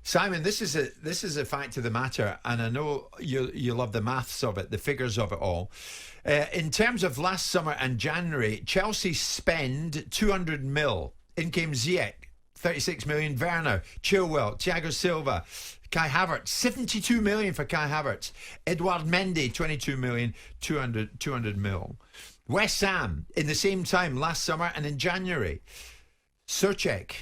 Simon, this is a fact of the matter, and I know you love the maths of it, the figures of it all. In terms of last summer and January, Chelsea spend 200 mil. In came Ziyech, 36 million. Werner, Chilwell, Thiago Silva, Kai Havertz, 72 million for Kai Havertz. Edouard Mendy, 22 million, 200 mil. West Ham, in the same time, last summer and in January. Surchek,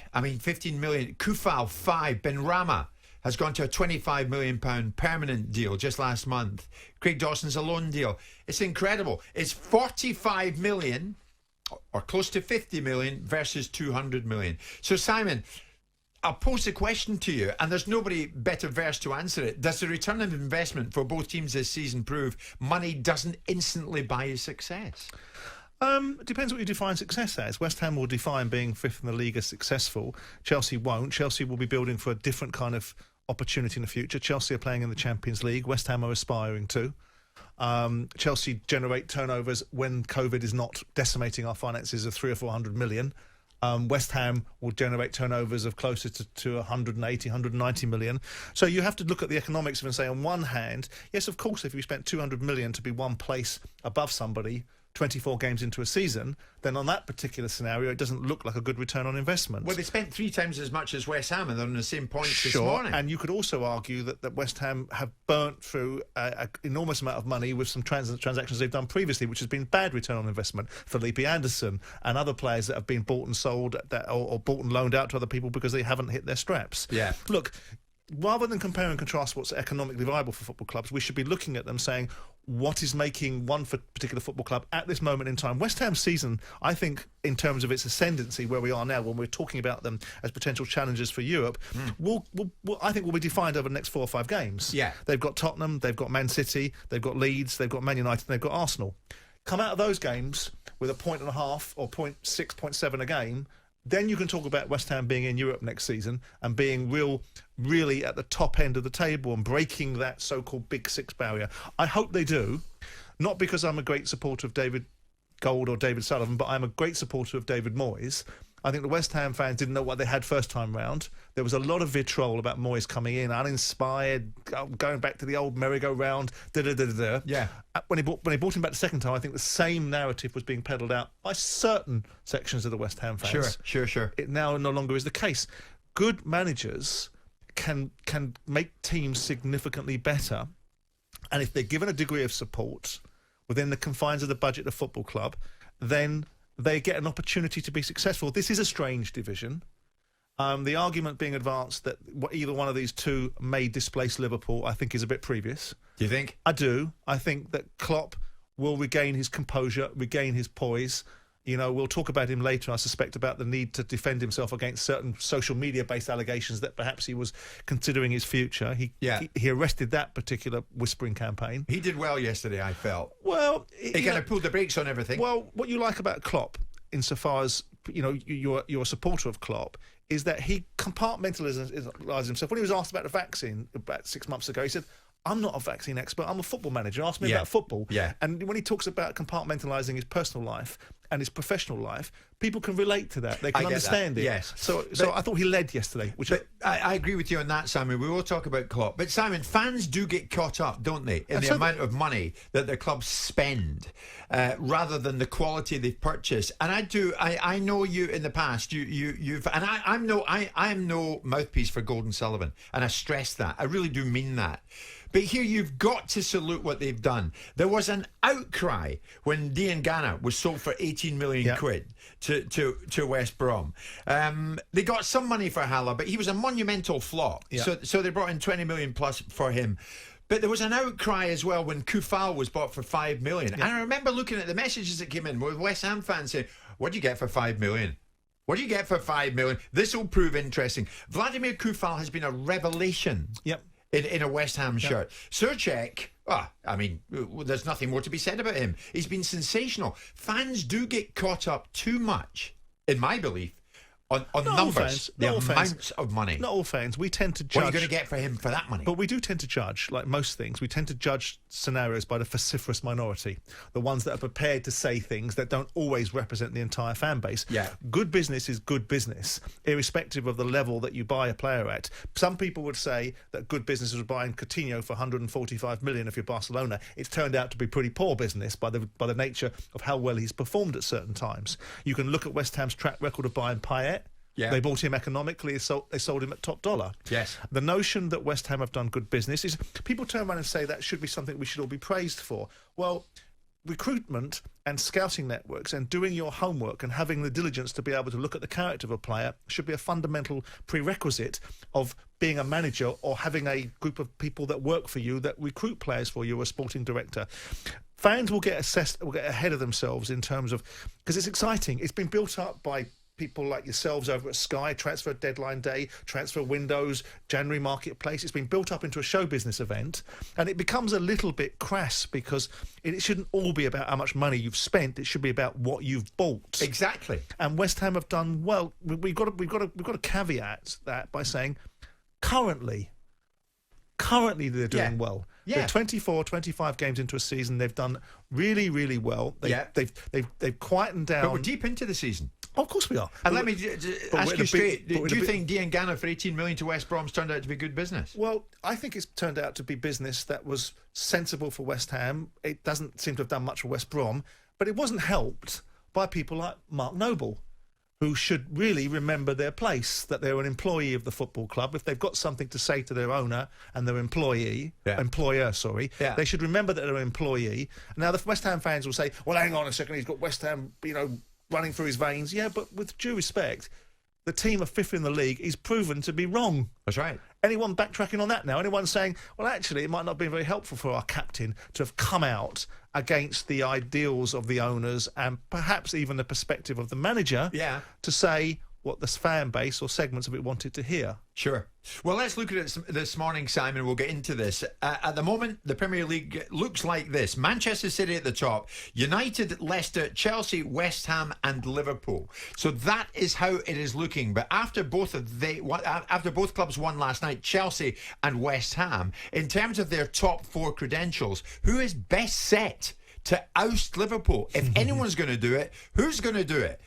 15 million. Kufal, 5. Benrahma has gone to a £25 million permanent deal just last month. Craig Dawson's a loan deal. It's incredible. It's 45 million or close to 50 million versus 200 million. So, Simon, I'll pose a question to you, and there's nobody better versed to answer it. Does the return of investment for both teams this season prove money doesn't instantly buy you success? It depends what you define success as. West Ham will define being fifth in the league as successful. Chelsea won't. Chelsea will be building for a different kind of opportunity in the future. Chelsea are playing in the Champions League. West Ham are aspiring to. Chelsea generate turnovers when COVID is not decimating our finances of 300 or 400 million. West Ham will generate turnovers of closer to 180, 190 million. So you have to look at the economics of it and say, on one hand, yes, of course, if you spent 200 million to be one place above somebody 24 games into a season, then on that particular scenario, it doesn't look like a good return on investment. Well, they spent 3 times as much as West Ham, and they're on the same points this Sure, morning. and you could also argue that West Ham have burnt through an enormous amount of money with some transactions they've done previously, which has been bad return on investment. Felipe Anderson and other players that have been bought and sold or bought and loaned out to other people because they haven't hit their straps. Yeah. Look, rather than compare and contrast what's economically viable for football clubs, we should be looking at them saying, what is making one particular football club at this moment in time? West Ham's season, I think, in terms of its ascendancy, where we are now, when we're talking about them as potential challengers for Europe, I think will be defined over the next 4 or 5 games. Yeah. They've got Tottenham, they've got Man City, they've got Leeds, they've got Man United, and they've got Arsenal. Come out of those games with a 1.5 or 0.6, 0.7 a game, then you can talk about West Ham being in Europe next season and being really at the top end of the table and breaking that so-called Big Six barrier. I hope they do, not because I'm a great supporter of David Gold or David Sullivan, but I'm a great supporter of David Moyes. I think the West Ham fans didn't know what they had first time round. There was a lot of vitriol about Moyes coming in, uninspired, going back to the old merry-go-round, da-da-da-da-da. Yeah. When he brought him back the second time, I think the same narrative was being peddled out by certain sections of the West Ham fans. Sure. It now no longer is the case. Good managers can make teams significantly better, and if they're given a degree of support within the confines of the budget of a football club, then they get an opportunity to be successful. This is a strange division. The argument being advanced that either one of these two may displace Liverpool, I think, is a bit previous. Do you think? I do. I think that Klopp will regain his composure, regain his poise. You know, we'll talk about him later, I suspect, about the need to defend himself against certain social media-based allegations that perhaps he was considering his future. He arrested that particular whispering campaign. He did well yesterday, I felt. Well, he kind of pulled the brakes on everything. Well, what you like about Klopp, insofar as you're a supporter of Klopp, is that he compartmentalises himself. When he was asked about the vaccine about 6 months ago, he said, I'm not a vaccine expert, I'm a football manager. Ask me about football. Yeah. And when he talks about compartmentalising his personal life and his professional life, people can relate to that. They can understand it. Yes. So I thought he led yesterday. I agree with you on that, Simon. We will talk about Klopp. But, Simon, fans do get caught up, don't they, in the amount of money that their clubs spend rather than the quality they've purchased. And I know you in the past. You've and I am no mouthpiece for Golden Sullivan, and I stress that. I really do mean that. But here you've got to salute what they've done. There was an outcry when Diangana was sold for 18 million quid to West Brom. They got some money for Haller, but he was a monumental flop. Yeah. So they brought in 20 million plus for him. But there was an outcry as well when Kufal was bought for 5 million. Yeah. And I remember looking at the messages that came in with West Ham fans saying, what do you get for 5 million? What do you get for 5 million? This will prove interesting. Vladimir Kufal has been a revelation. Yep. In a West Ham shirt. Surchek, there's nothing more to be said about him. He's been sensational. Fans do get caught up too much, in my belief, On Not all numbers, fans, the not all fans. amounts of money. Not all fans. We tend to What judge. are you going to get for him for that money? But we do tend to judge, like most things, we tend to judge scenarios by the vociferous minority, the ones that are prepared to say things that don't always represent the entire fan base. Yeah. Good business is good business, irrespective of the level that you buy a player at. Some people would say that good business was buying Coutinho for 145 million if you're Barcelona. It's turned out to be pretty poor business by the nature of how well he's performed at certain times. You can look at West Ham's track record of buying Payet. Yeah. They bought him economically, they sold him at top dollar. Yes. The notion that West Ham have done good business is people turn around and say that should be something we should all be praised for. Well, recruitment and scouting networks and doing your homework and having the diligence to be able to look at the character of a player should be a fundamental prerequisite of being a manager or having a group of people that work for you that recruit players for you as sporting director. Fans will get ahead of themselves in terms of, because it's exciting. It's been built up by people like yourselves over at Sky, transfer deadline day, transfer windows, January marketplace. It's been built up into a show business event, and it becomes a little bit crass because it shouldn't all be about how much money you've spent. It should be about what you've bought. Exactly. And West Ham have done well. We've got to caveat that by saying currently they're doing well. Yeah. They're 24, 25 games into a season. They've done really, really well. They've quietened down. But we're deep into the season. Oh, of course we are. And let me ask you straight, do you big- think Diangana for 18 million to West Brom's turned out to be good business? Well, I think it's turned out to be business that was sensible for West Ham. It doesn't seem to have done much for West Brom, but it wasn't helped by people like Mark Noble, who should really remember their place, that they're an employee of the football club. If they've got something to say to their owner and their employer, they should remember that they're an employee. Now, the West Ham fans will say, well, hang on a second, he's got West Ham, running through his veins. Yeah, but with due respect, the team are fifth in the league is proven to be wrong. That's right. Anyone backtracking on that now? Anyone saying, well, actually, it might not have been very helpful for our captain to have come out against the ideals of the owners and perhaps even the perspective of the manager to say what the fan base or segments of it wanted to hear. Sure. Well, let's look at it this morning, Simon. We'll get into this. At the moment, the Premier League looks like this. Manchester City at the top, United, Leicester, Chelsea, West Ham and Liverpool. So that is how it is looking. But after both clubs won last night, Chelsea and West Ham, in terms of their top four credentials, who is best set to oust Liverpool? If anyone's going to do it, who's going to do it?